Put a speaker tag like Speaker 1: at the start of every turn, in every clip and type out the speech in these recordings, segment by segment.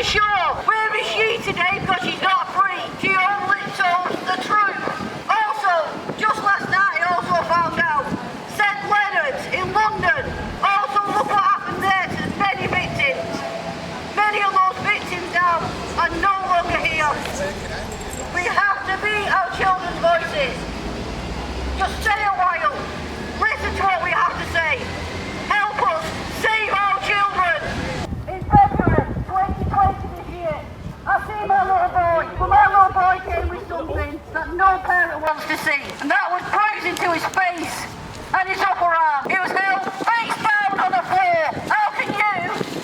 Speaker 1: be sure. Where is she today? Because she's not free. She only told the truth. Also, just last night I also found out St Leonard's in London. Also, look what happened there to many victims. Many of those victims now are no longer here. We have to be our children's voices. Just stay a while. Listen to what we have to say. Help us save our children. In February 2020 this year, I see my little boy. But my little boy came with something that no parent wants to see. And that was bruised into his face and his upper arm. He was held face down on the floor. How can you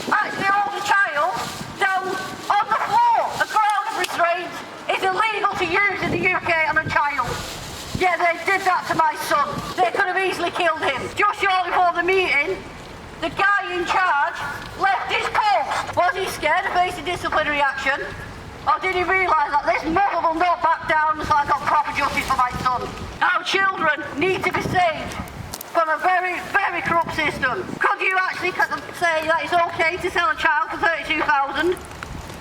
Speaker 1: actually hold a child down on the floor? A ground of restraint is illegal to use in the UK on a child. Yeah, they did that to my son. They could have easily killed him. Just shortly before the meeting, the guy in charge left his post. Was he scared of facing disciplinary action? Or did he realise that this mother will not back down until I got proper justice for my son? Our children need to be saved from a very, very corrupt system. Could you actually say that it's okay to sell a child for $32,000?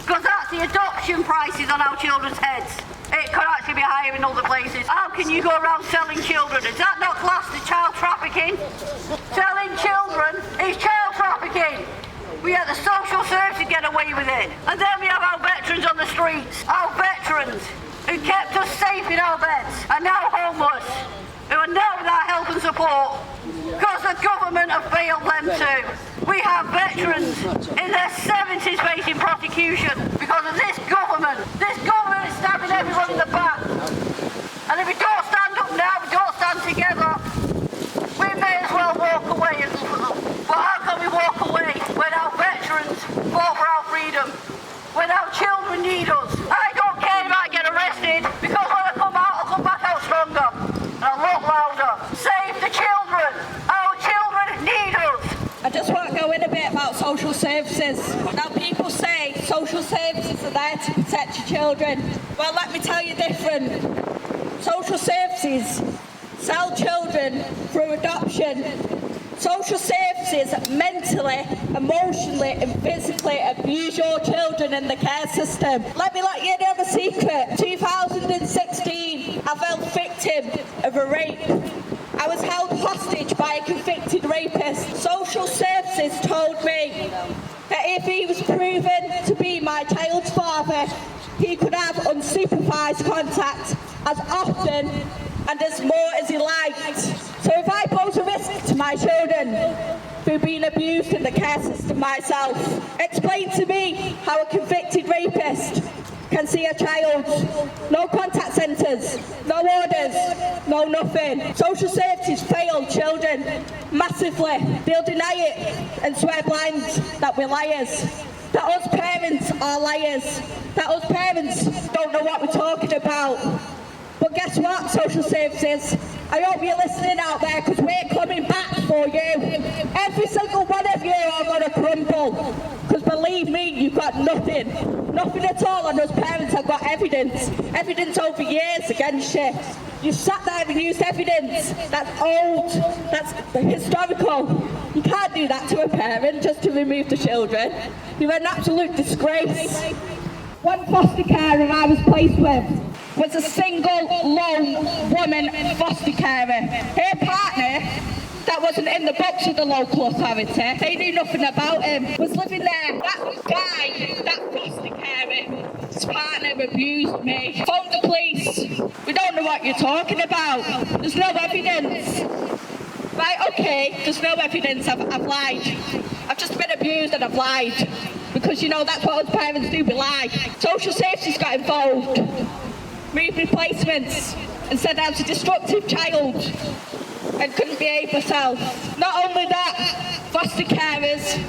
Speaker 1: Because that's the adoption prices on our children's heads. It could actually be higher in other places. How can you go around selling children? Is that not classed as child trafficking? Selling children is child trafficking. We have the social services get away with it. And then we have our veterans on the streets. Our veterans who kept us safe in our beds are now homeless, who are now without help and support because the government have failed them too. We have veterans in their 70s facing prosecution because of this government. This government is stabbing everyone in the back. And if we don't stand up now, we don't stand together, we may as well walk away. But how can we walk away when our veterans fought for our freedom? When our children need us? I don't care if I get arrested because when I come out, I'll come back out stronger. And I'll look louder. Save the children. Our children need us.
Speaker 2: I just want to go in a bit about social services. Now people say social services are there to protect your children. Well, let me tell you different. Social services sell children through adoption. Social services mentally, emotionally and physically abuse your children in the care system. Let me let you know the secret. 2016, I fell victim of a rape. I was held hostage by a convicted rapist. Social services told me that if he was proven to be my child's father, he could have unsupervised contact as often and as more as he liked. So if I pose a risk to my children through being abused in the care system myself, explain to me how a convicted rapist can see a child. No contact centres, no orders, no nothing. Social services fail children massively. They'll deny it and swear blind that we're liars. That us parents are liars. That us parents don't know what we're talking about. But guess what, social services? I hope you're listening out there because we're coming back for you. Every single one of you are going to crumble. Because believe me, you've got nothing. Nothing at all, and those parents have got evidence. Evidence over years against you. You sat there and used evidence that's old, that's historical. You can't do that to a parent just to remove the children. You're an absolute disgrace. One foster carer I was placed with was a single, lone woman foster carer. Her partner, that wasn't in the books of the local authority, they knew nothing about him, was living there. That guy, that foster carer, his partner abused me. Phoned the police. We don't know what you're talking about. There's no evidence. Right, okay, there's no evidence, I've lied. I've just been abused and I've lied. Because, you know, that's what us parents do, we lie. Social services got involved. Moved replacements and said I was a destructive child and couldn't behave myself. Not only that, foster carers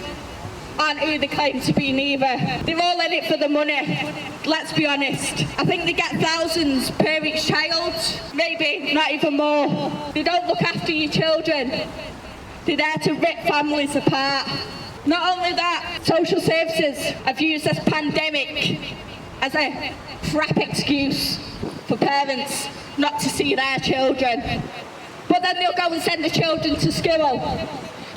Speaker 2: aren't who they claim to be neither. They're all in it for the money, let's be honest. I think they get thousands per each child, maybe not even more. They don't look after your children. They're there to rip families apart. Not only that, social services have used this pandemic as a crap excuse for parents not to see their children. But then they'll go and send the children to school.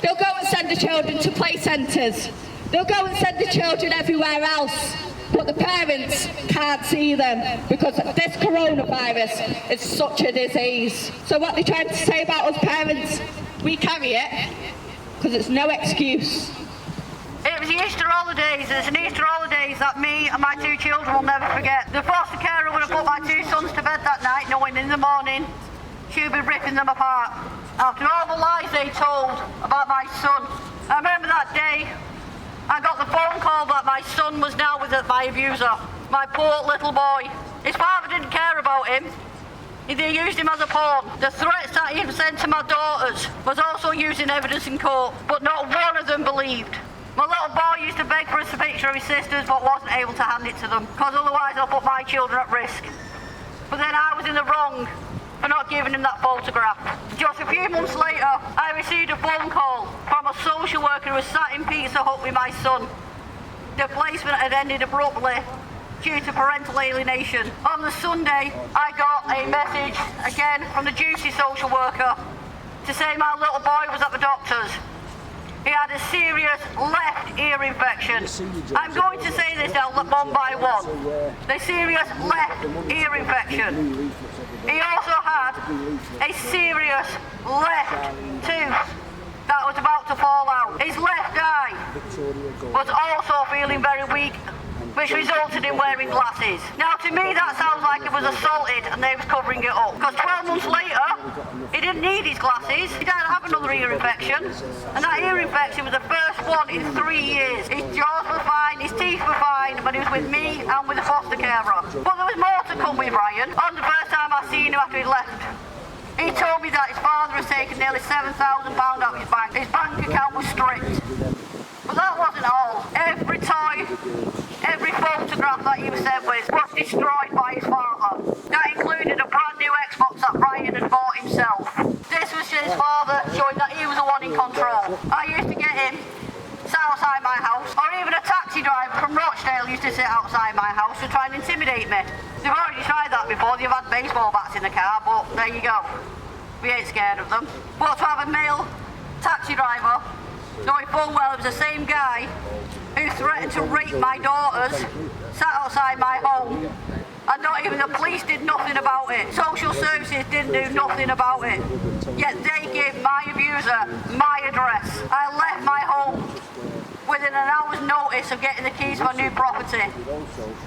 Speaker 2: They'll go and send the children to play centres. They'll go and send the children everywhere else, but the parents can't see them because this coronavirus is such a disease. So what they're trying to say about us parents, we carry it because it's no excuse.
Speaker 1: It was the Easter holidays. It's an Easter holidays that me and my two children will never forget. The foster carer would have put my two sons to bed that night, knowing in the morning she'd be ripping them apart. After all the lies they told about my son, I remember that day I got the phone call that my son was now with my abuser, my poor little boy. His father didn't care about him. They used him as a pawn. The threats that he sent to my daughters was also used in evidence in court, but not one of them believed. My little boy used to beg for a picture of his sisters, but wasn't able to hand it to them, because otherwise I'll put my children at risk. But then I was in the wrong for not giving him that photograph. Just a few months later, I received a phone call from a social worker who was sat in Pizza Hut with my son. The placement had ended abruptly due to parental alienation. On the Sunday, I got a message, again from the duty social worker, to say my little boy was at the doctor's. He had a serious left ear infection. I'm going to say this now one by one. The serious left ear infection. He also had a serious left tooth that was about to fall out. His left eye was also feeling very weak, which resulted in wearing glasses. Now to me that sounds like it was assaulted and they was covering it up. Because 12 months later, he didn't need his glasses. He didn't have another ear infection. And that ear infection was the first one in 3 years. His jaws were fine, his teeth were fine, but he was with me and with the foster carer. But there was more to come with Ryan. On the first time I seen him after he left, he told me that his father had taken nearly £7,000 out of his bank. His bank account was stripped. But that wasn't all. Every toy, every photograph that he was sent with was destroyed by his father. That included a brand new Xbox that Ryan had bought himself. This was his father showing that he was the one in control. I used to get him sat outside my house, or even a taxi driver from Rochdale used to sit outside my house to try and intimidate me. They've already tried that before. They've had baseball bats in the car, but there you go. We ain't scared of them. But to have a male taxi driver, knowing full well it was the same guy who threatened to rape my daughters, sat outside my home, and not even the police did nothing about it. Social services didn't do nothing about it. Yet they gave my abuser my address. I left my home within an hour's notice of getting the keys for my new property.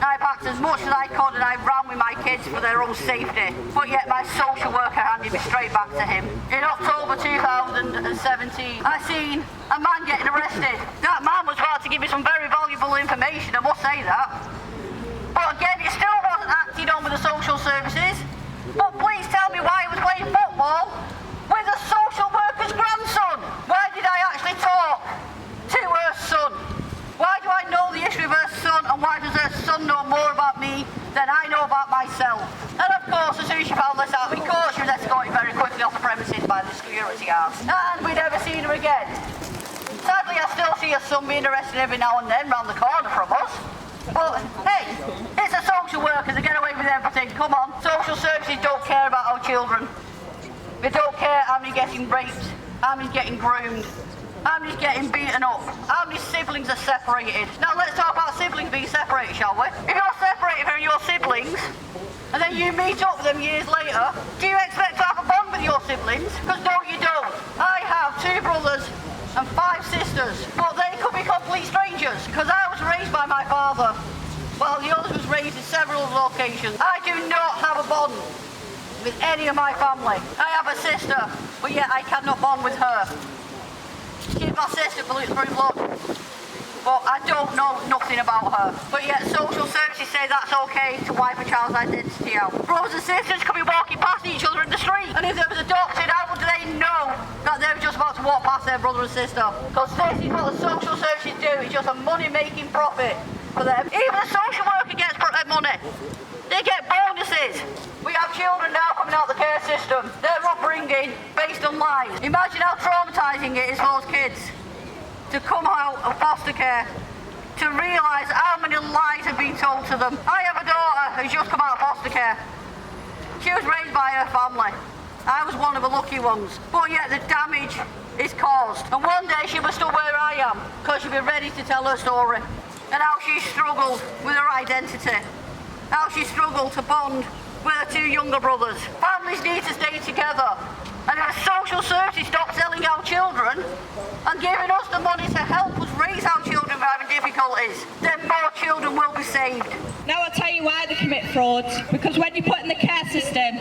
Speaker 1: I packed as much as I could and I ran with my kids for their own safety. But yet my social worker handed me straight back to him. In October 2017, I seen a man getting arrested. That man was about to give me some very valuable information, I must say that. But again, it still wasn't acted on with the social services. But please tell me why he was playing football with a social worker's grandson. Why did I actually talk to her son? Why do I know the history of her son, and why does her son know more about me than I know about myself? And of course, as soon as she found this out in court, she was escorted very quickly off the premises by the security guards. And we never seen her again. Sadly, I still see her son being arrested every now and then round the corner from us. But hey, it's a social worker, they get away with everything, come on. Social services don't care about our children. They don't care how many getting raped, how many getting groomed, how many's getting beaten up, how many siblings are separated. Now let's talk about siblings being separated, shall we? If you're separated from your siblings, and then you meet up with them years later, do you expect to have a bond with your siblings? Because no, you don't. I have 2 brothers and 5 sisters, but they could be complete strangers, because I was raised by my father, while the other was raised in several locations. I do not have a bond with any of my family. I have a sister, but yet I cannot bond with her. She's my sister through blood, but I don't know nothing about her. But yet social services say that's okay to wipe a child's identity out. Brothers and sisters could be walking past each other in the street, and if they was adopted, how would they know that they were just about to walk past their brother and sister? Because this is what the social services do, it's just a money-making profit for them. Even the social worker gets money. They get bonuses. We have children now coming out of the care system. Their upbringing based on lies. Imagine how traumatising it is for those kids to come out of foster care, to realise how many lies have been told to them. I have a daughter who's just come out of foster care. She was raised by her family. I was one of the lucky ones. But yet the damage is caused. And one day she'll be stood where I am, because she'll be ready to tell her story. And how she struggled with her identity. How she struggled to bond with her two younger brothers. Families need to stay together. And if social services stop selling our children and giving us the money to help us raise our children who are having difficulties, then more children will be saved.
Speaker 2: Now I'll tell you why they commit fraud. Because when you put in the care system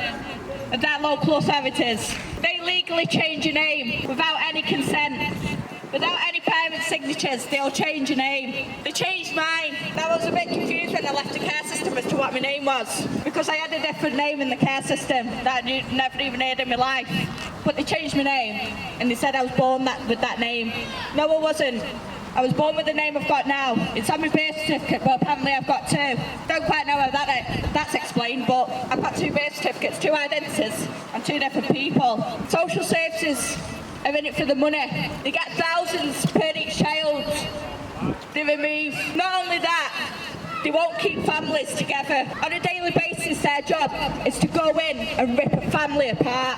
Speaker 2: of that local authorities, they legally change your name without any consent. Without any parent signatures, they'll change your name. They changed mine. I was a bit confused when I left the care system as to what my name was, because I had a different name in the care system that I'd never even heard in my life. But they changed my name, and they said I was born with that name. No, I wasn't. I was born with the name I've got now. It's on my birth certificate, but apparently I've got two. Don't quite know how that's explained, but I've got two birth certificates, two identities, and two different people. Social services are in it for the money. They get thousands per each child. They remove. Not only that, they won't keep families together. On a daily basis, their job is to go in and rip a family apart.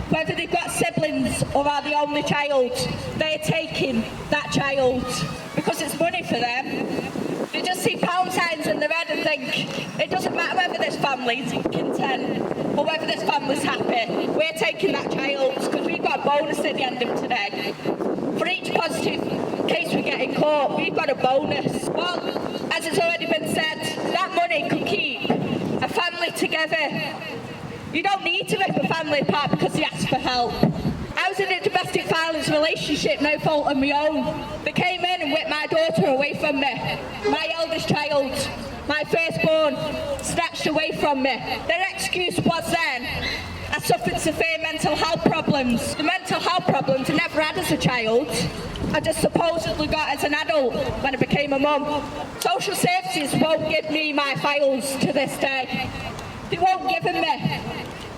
Speaker 2: Whether they've got siblings or are the only child, they're taking that child because it's money for them. They just see pound signs in their head and think, it doesn't matter whether this family's content or whether this family's happy. We're taking that child because we've got a bonus at the end of today. For each positive case we get in court, we've got a bonus. Well, as it's already been said, that money could keep a family together. You don't need to rip a family apart because they ask for help. I was in a domestic violence relationship, no fault of my own. They came in and whipped my daughter away from me. My eldest child, my firstborn, snatched away from me. Their excuse was then, I suffered severe mental health problems. The mental health problems I never had as a child. I just supposedly got as an adult when I became a mum. Social services won't give me my files to this day. They won't give them me.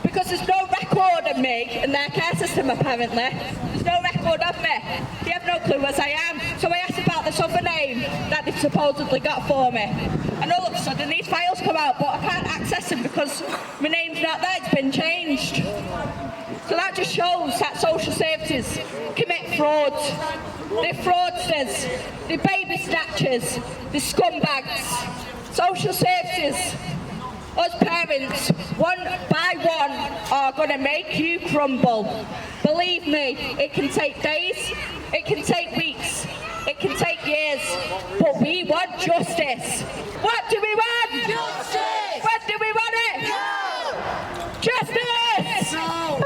Speaker 2: Because there's no record of me in their care system, apparently. There's no record of me. They have no clue as I am. So I asked about this other name that they've supposedly got for me. And all of a sudden these files come out, but I can't access them because my name's not there, it's been changed. So that just shows that social services commit fraud. They're fraudsters, they're baby snatchers, they're scumbags. Social services, us parents, one by one, are going to make you crumble. Believe me, it can take days, it can take weeks, it can take years, but we want justice. What do we want?
Speaker 3: Justice!
Speaker 2: When do we want it?
Speaker 3: No!
Speaker 2: Justice!
Speaker 3: No!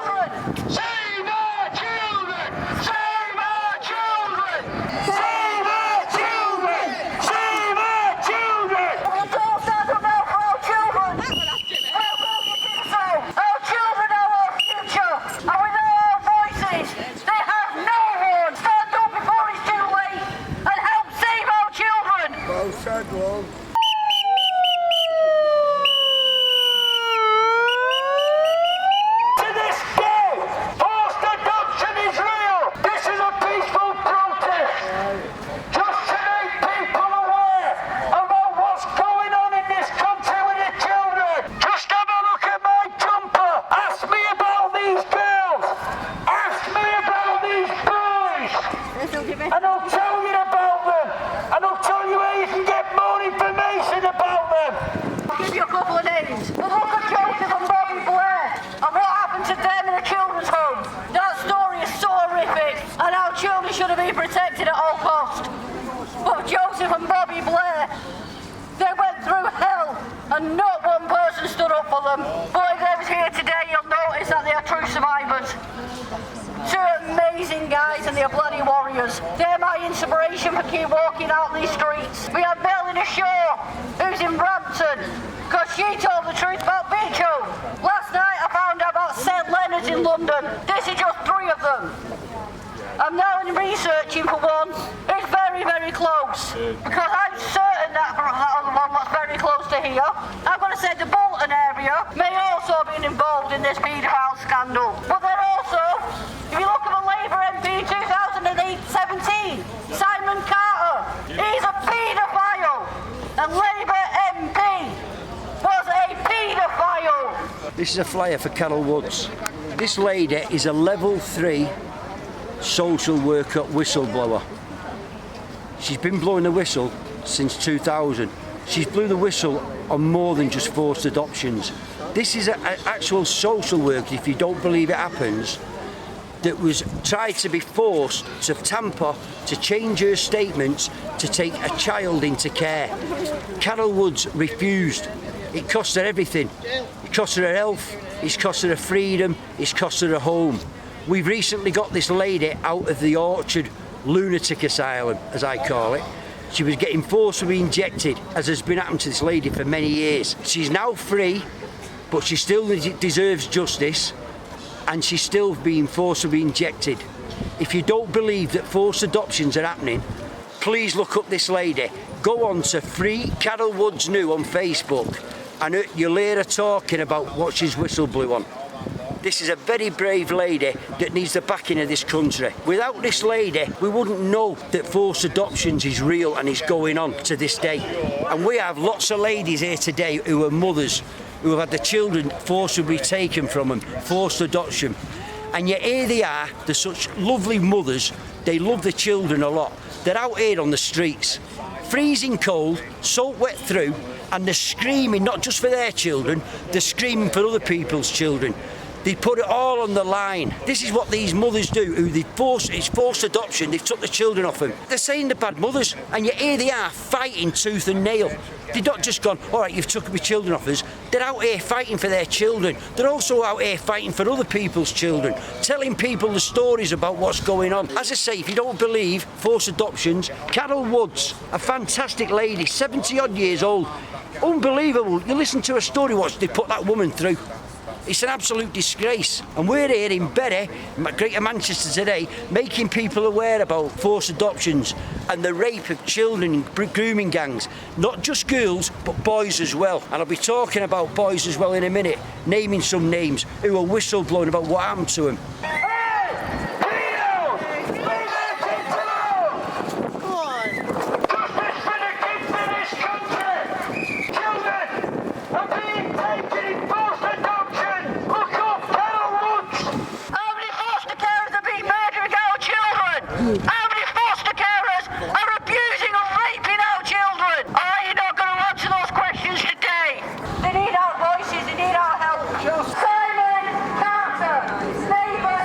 Speaker 4: Save our children! Save our children!
Speaker 3: Save our children!
Speaker 4: Save our children!
Speaker 1: We don't stand up now for our children. How will you do so? Our children are our future, and without our voices, they have no one. Stand up before it's too late and help save our children.
Speaker 4: Well said, love. To this day, forced adoption is real. This is a peaceful protest. Just to make people aware about what's going on in this country with the children. Just have a look at my jumper. Ask me about these girls. Ask me about these boys. And I'll tell you about them. And I'll tell you where you can get more information about them.
Speaker 1: I'll give you a couple of names. But look at Joseph and Bobby Blair and what happened to them in a children's home. That story is so horrific, and our children should have been protected at all costs. But Joseph and Bobby Blair, they went through hell, and not one person stood up for them. But if they was here today, you'll notice that they are true survivors. Two amazing guys, and they are bloody warriors. They're my inspiration for keep walking out these streets. We have Melanie Shaw, who's in Brampton, because she told the truth about Beach Home. Last night I found out about St Leonard's in London. This is just 3 of them. I'm now researching for one who's very, very close, because I'm certain that for that other one that's very close to here, I'm going to say the Bolton area may also have been involved in this paedophile scandal. But then also, if you look at the Labour MP 2017, Simon Carter, he's a paedophile, and Labour MP was a paedophile.
Speaker 5: This is a flyer for Carol Woods. This lady is a level 3 social worker whistleblower. She's been blowing the whistle since 2000. She's blew the whistle on more than just forced adoptions. This is an actual social worker, if you don't believe it happens, that was tried to be forced to tamper, to change her statements, to take a child into care. Carol Woods refused. It cost her everything. It cost her health, it's cost her her freedom, it's cost her her home. We've recently got this lady out of the Orchard lunatic asylum, as I call it. She was getting forcibly injected, as has been happening to this lady for many years. She's now free, but she still deserves justice, and she's still being forcibly injected. If you don't believe that forced adoptions are happening, please look up this lady. Go on to Free Carol Woods New on Facebook, and you'll hear her talking about what she's whistle blew on. This is a very brave lady that needs the backing of this country. Without this lady, we wouldn't know that forced adoptions is real and is going on to this day. And we have lots of ladies here today who are mothers, who have had the children forcibly taken from them, forced adoption. And yet here they are, they're such lovely mothers, they love the children a lot. They're out here on the streets, freezing cold, soaked wet through, and they're screaming not just for their children, they're screaming for other people's children. They put it all on the line. This is what these mothers do, who it's forced adoption, they've took the children off them. They're saying they're bad mothers, and yet here they are fighting tooth and nail. They've not just gone, all right, you've took my children off us. They're out here fighting for their children. They're also out here fighting for other people's children, telling people the stories about what's going on. As I say, if you don't believe forced adoptions, Carol Woods, a fantastic lady, 70 odd years old, unbelievable. You listen to her story, what they put that woman through. It's an absolute disgrace. And we're here in Bury, Greater Manchester today, making people aware about forced adoptions and the rape of children in grooming gangs. Not just girls, but boys as well. And I'll be talking about boys as well in a minute, naming some names who are whistleblowing about what happened to them.
Speaker 1: How many foster carers are abusing and raping our children? Are you not going to answer those questions today? They need our voices, they need our help. Simon Carter, neighbour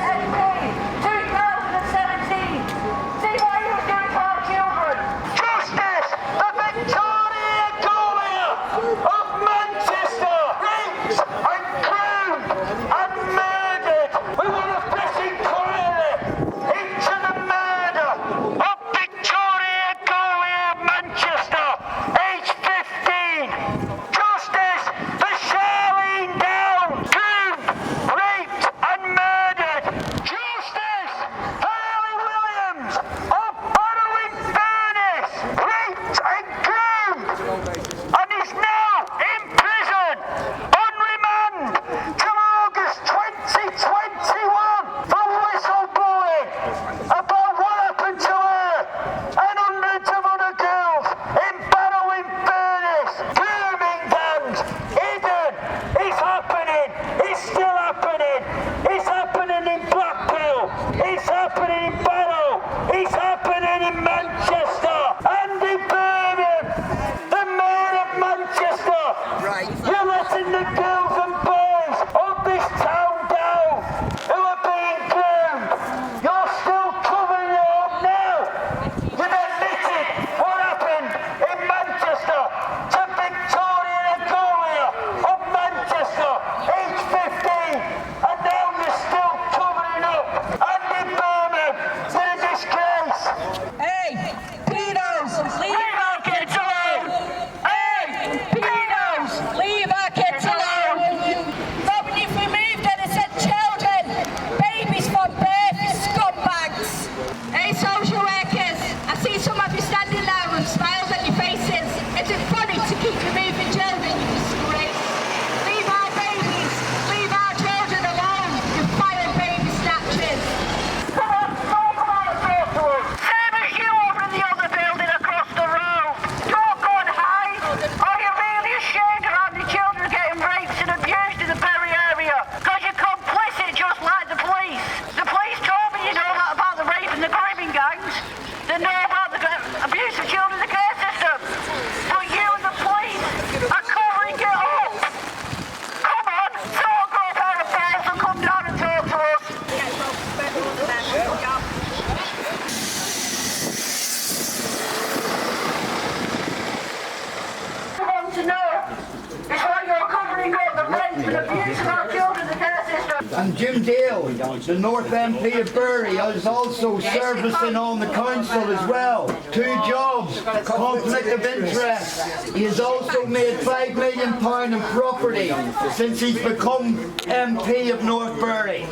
Speaker 1: to know is why you're covering up the rent and abuse of our children in the care system.
Speaker 6: And Jim Dale, the North MP of Bury, is also servicing on the council as well. 2 jobs, conflict of interest. He has also made £5 million in property since he's become MP of North Bury.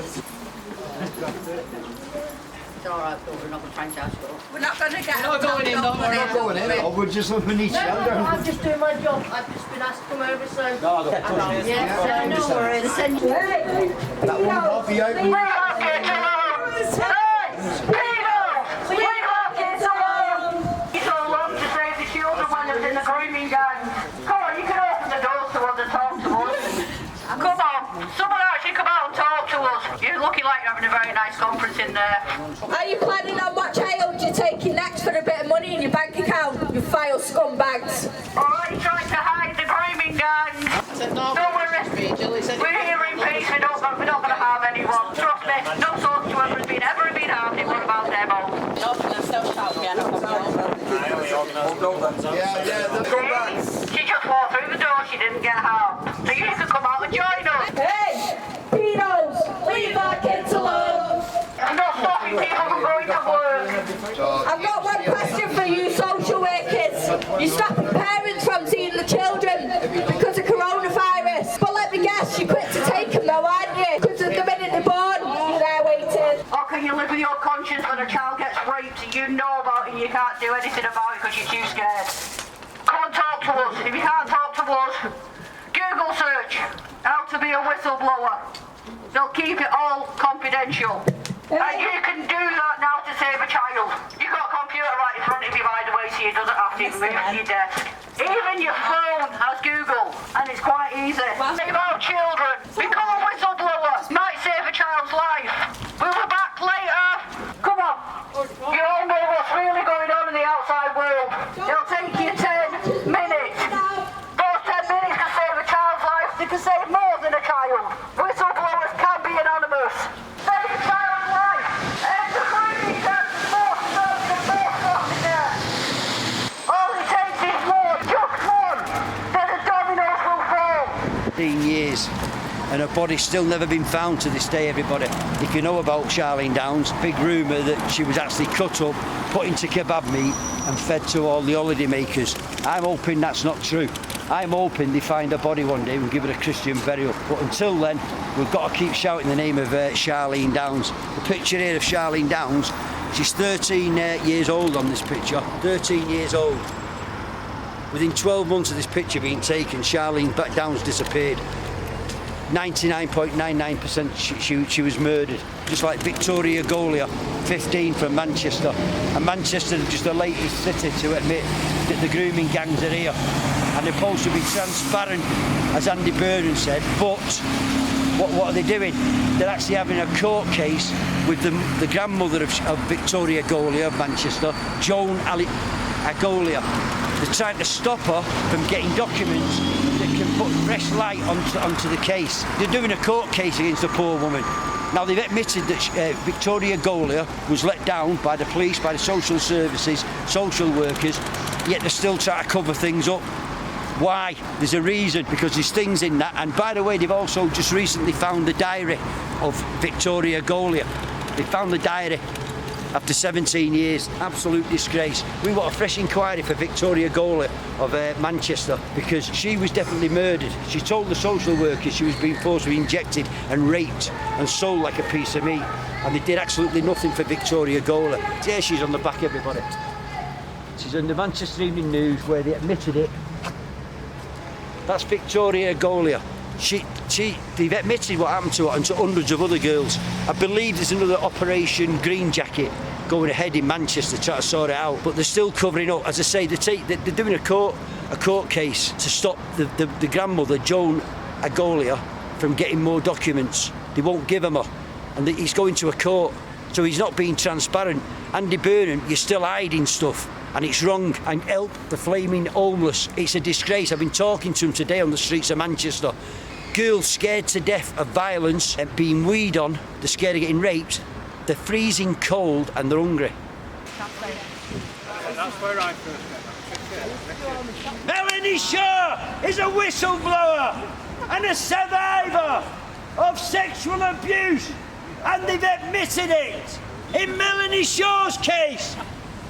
Speaker 1: It's alright, but we're not going to try and charge for it.
Speaker 2: We're not going to get
Speaker 3: Not going in, don't worry.
Speaker 6: We're not going in, oh, we're just we need shelter.
Speaker 1: I'm just doing my job. I've just been asked to come over, so...
Speaker 6: Yeah,
Speaker 1: Yeah, no worries.
Speaker 6: that won't help you out.
Speaker 1: Leave our kids alone! Hey! Peter! Leave our kids alone! It's all wrong to save the children when they're in the grooming gang. Come on, you can open the doors to us and talk to us. Come on, someone actually come out and talk to us. You're looking like you're having a very nice conference in there.
Speaker 2: Are you planning on what child you're taking next for a bit of money in your bank account, you vile scumbags?
Speaker 1: Alright, you're trying to hide the grooming gang. Don't worry. We're here in peace. We're not going to harm anyone. Trust me, no social worker has ever been harmed in one of our demos. She just walked through the door. She didn't get harmed. So you can come out and join us.
Speaker 2: Hey! Pedos! Leave our kids alone!
Speaker 1: I'm not stopping people from going to work.
Speaker 2: I've got one question for you social workers. You're stopping parents from seeing the children because of coronavirus. But let me guess, you're quick to take them though, aren't you? Because of the minute they're born, you're there waiting.
Speaker 1: Or can you live with your conscience when a child gets raped and you know about it and you can't do anything about it because you're too scared? Come and talk to us. If you can't talk to us, Google search how to be a whistleblower. They'll keep it all confidential. And you can do that now to save a child. You've got a computer right in front of you, by the way, so you doesn't have to even move to your desk. Even your phone has Google, and it's quite easy. Save our children. Become a whistleblower. Might save a child's life. We'll be back later. Come on. You all know what's really going on in the outside world. It'll take you 10 minutes. Those 10 minutes can save a child's life. They can save more than a child. Whistleblowers can be anonymous. Save a child's life. And the grooming gang more stuff and more stuff in there. All it takes is one, just one. Then the dominoes will fall.
Speaker 5: 15 years. And her body's still never been found to this day, everybody. If you know about Charlene Downs, big rumour that she was actually cut up, put into kebab meat and fed to all the holiday makers. I'm hoping that's not true. I'm hoping they find her body one day and give it a Christian burial. But until then, we've got to keep shouting the name of Charlene Downs. The picture here of Charlene Downs, she's 13 years old on this picture, 13 years old. Within 12 months of this picture being taken, Charlene Downs disappeared. 99.99% she was murdered. Just like Victoria Golia, 15 from Manchester. And Manchester is just the latest city to admit that the grooming gangs are here. And they're supposed to be transparent, as Andy Burnham said, but what are they doing? They're actually having a court case with the grandmother of Victoria Golia of Manchester, Joan Agolia. They're trying to stop her from getting documents that can put fresh light onto the case. They're doing a court case against the poor woman. Now they've admitted that Victoria Golia was let down by the police, by the social services, social workers, yet they're still trying to cover things up. Why? There's a reason, because there's things in that. And by the way, they've also just recently found the diary of Victoria Golia. They found the diary after 17 years. Absolute disgrace. We want a fresh inquiry for Victoria Golia of Manchester, because she was definitely murdered. She told the social workers she was being forcibly injected and raped and sold like a piece of meat, and they did absolutely nothing for Victoria Golia. There she's on the back, everybody. She's on the Manchester Evening News where they admitted it. That's Victoria Golia. They've admitted what happened to her and to hundreds of other girls. I believe there's another Operation Green Jacket going ahead in Manchester trying to sort it out, but they're still covering up. As I say, they're doing a court case to stop the grandmother, Joan Agolia, from getting more documents. They won't give them her, and he's going to a court, so he's not being transparent. Andy Burnham, you're still hiding stuff, and it's wrong. And help the flaming homeless. It's a disgrace. I've been talking to them today on the streets of Manchester. Girls scared to death of violence and being weed on, they're scared of getting raped, they're freezing cold and they're hungry.
Speaker 4: That's where I first met her.
Speaker 5: Melanie Shaw!
Speaker 4: is a whistleblower and a survivor of sexual abuse, and they've admitted it. In Melanie Shaw's case,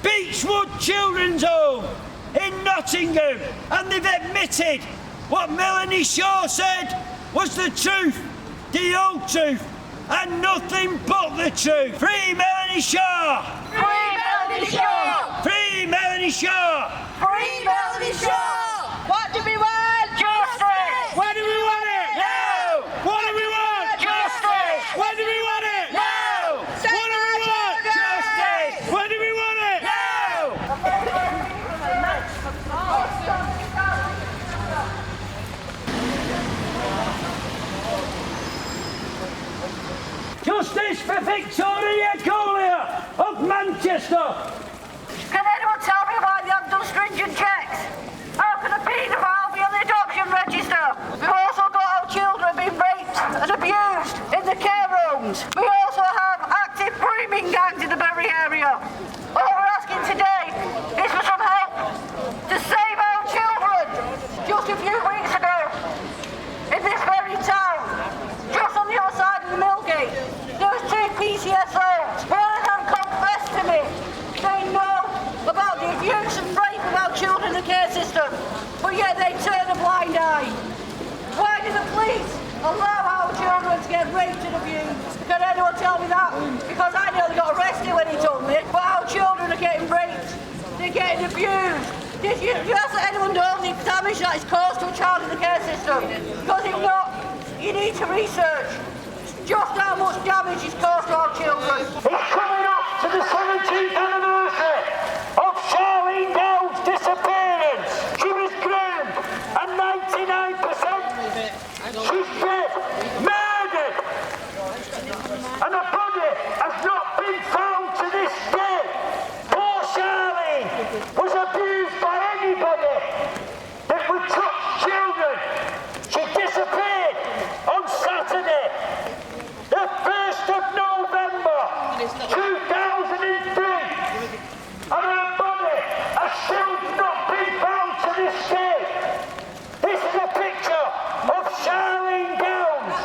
Speaker 4: Beechwood Children's Home in Nottingham, and they've admitted what Melanie Shaw said was the truth, the whole truth, and nothing but the truth. Free Melanie Shaw!
Speaker 1: Free Melanie Shaw!
Speaker 4: Free Melanie Shaw!
Speaker 1: Free Melanie Shaw!
Speaker 2: What do we want?
Speaker 1: Justice!
Speaker 4: When do we want it? Now! What do we want?
Speaker 1: Justice!
Speaker 4: When do we want it? Now! What do we want? Justice! When do we want it? Now! Justice for Victoria Collier of Manchester!
Speaker 1: Can anyone tell me why they haven't done stringent checks? How can a paedophile be on the adoption register? We've also got our children being raped and abused in the care homes. We also have active grooming gangs in the Bury area. All we're asking today is for some help to save our children. Just a few weeks ago, in this very town, just on the other side of the Millgate, there was 2 PCSOs. One of them confessed to me. They know about the abuse and rape of our children in the care system, but yet they turn a blind eye. Why do the police allow our children to get raped and abused? Can anyone tell me that? Because I nearly got arrested when he told me, but our children are getting raped, they're getting abused. Did you ask anyone know the damage that is caused to a child in the care system? Because if not, you need to research just how much damage is caused to our children.
Speaker 4: It's coming up to the 17th anniversary of Charlene Dowd's disappearance. She was groomed and 99% she's dead, murdered. And her body has not been found to this day. Poor Charlene was abused by anybody that would touch children. She disappeared on Saturday, the 1st of November 2003, and her body has still not been found to this day. This is a picture of Charlene Downs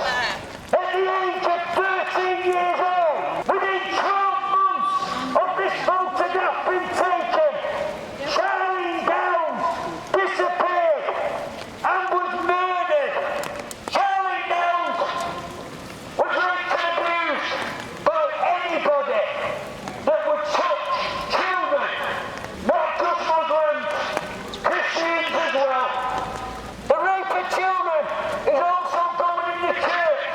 Speaker 4: at the age of 13 years old. Within 12 months of this photograph being taken, Charlene Downs disappeared and was murdered. Charlene Downs was raped and abused by anybody that would touch children, not just Muslims, Christians as well. The rape of children is also going in the church.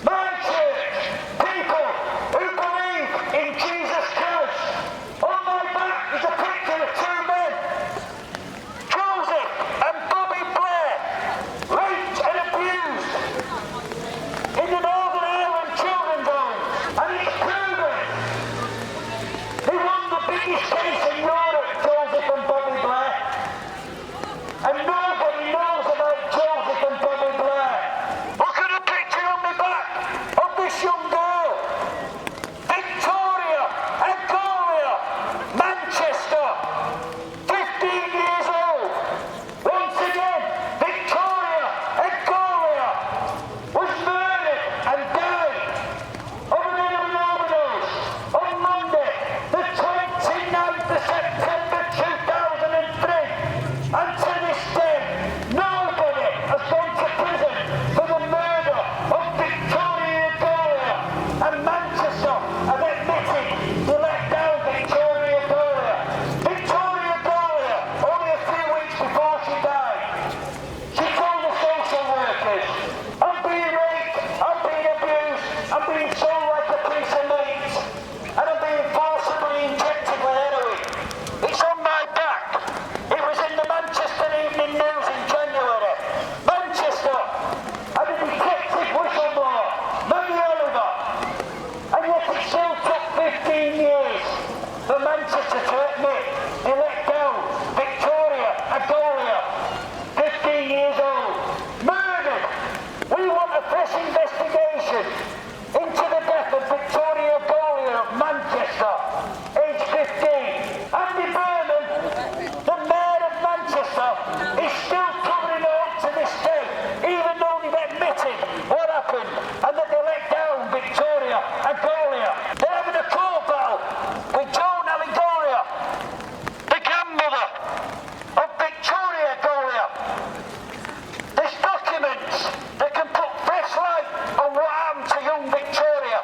Speaker 4: My church, people who believe in Jesus Christ. On my back is a picture of 2 men, Joseph and Bobby Blair, raped and abused in the Northern Ireland Children's Home, and it's proven. They won the biggest case in Europe, Joseph and Bobby Blair, and nobody knows about Joseph and Bobby Blair. Look at the picture on the back of this young girl, Victoria Agolia, Manchester, 15 years old. Once again, Victoria Agolia was murdered and died of an overdose on Monday, the 29th of September 2003. And to this day, nobody has gone to prison for the murder of Victoria Agolia. And Manchester have admitted they let down Victoria Agolia. Victoria Agolia, only a few weeks before she died, she told the social workers, "I'm being raped, I'm being abused, I'm being sold like a piece of meat, and I'm being forcibly injected with heroin." It's on my back. It was in the Manchester Evening News in January. Manchester had a detective whistleblower, Maggie Oliver, and yet it still took 15 years for Manchester to admit they let down Victoria Agolia, 15 years old, murdered. We want a fresh investigation into the death of Victoria Agolia of Manchester, age 15. Andy Burnham, the mayor of Manchester, is still covering her to this day, even though they've admitted what happened and that they let down Victoria and Golia. They're having a court battle with Joan Allegoria, the grandmother of Victoria Golia. There's documents that can put fresh light on what happened to young Victoria,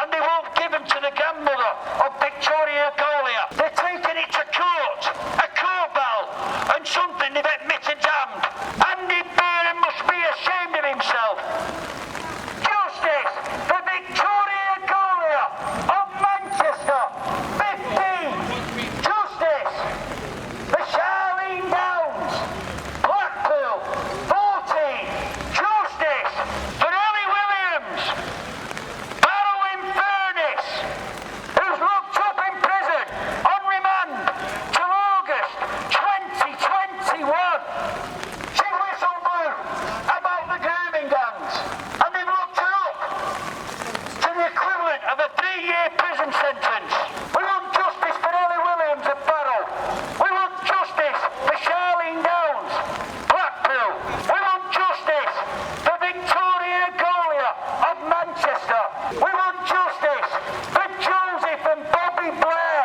Speaker 4: and they won't give them to the grandmother of Victoria Golia. They're taking it to court, a court battle, and something they've admitted damned. Andy Burnham must be ashamed of himself. Justice for Victoria Golia of Manchester, 15. Justice for Charlene Downs, Blackpool, 14. Justice for Ellie Williams, Barrow in Furness, who's locked up in prison on remand till August 2021. She whistle blew about the grooming gangs, and they've locked her up to the equivalent of a 3-year prison sentence. We want justice for Ellie Williams at Barrow. We want justice for Charlene Downs, Blackpool. We want justice for Victoria Golia of Manchester. We want justice for Joseph and Bobby Blair.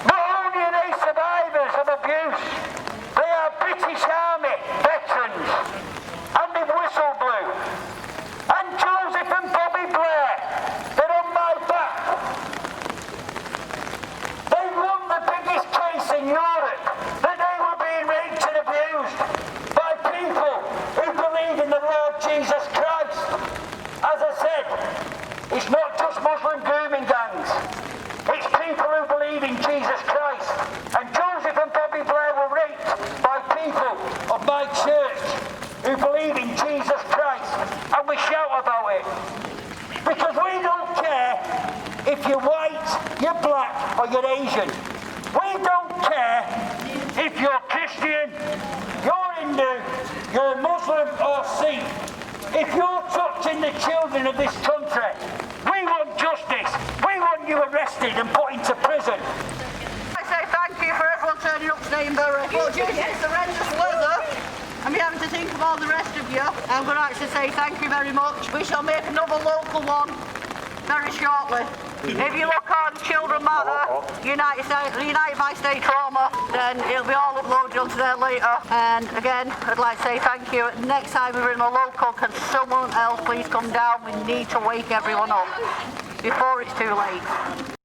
Speaker 4: Not only are they survivors of abuse, they are British Army veterans, and they've whistle blew. And Joseph and Bobby Blair, they're on my back. They won the biggest case in Europe that they were being raped and abused by people who believe in the Lord Jesus Christ. As I said, it's not just Muslim grooming gangs. It's people who believe in Jesus Christ. And Joseph and Bobby Blair were raped by people of my church who believe in Jesus Christ. And we shout about it. Because we don't care if you're white, you're black, or you're Asian. We don't care if you're Christian, you're Hindu, you're Muslim or Sikh. If you're touching the children of this country, we want justice. We want you arrested and put into prison.
Speaker 1: I say thank you for everyone turning up today in Bury. Well, due to this horrendous weather, and me having to think of all the rest of you, I'm going to actually say thank you very much. We shall make another local one very shortly. If you look on Children Matter, United by State Trauma, then it'll be all uploaded onto there later. And again, I'd like to say thank you. Next time we're in a local, can someone else please come down? We need to wake everyone up before it's too late.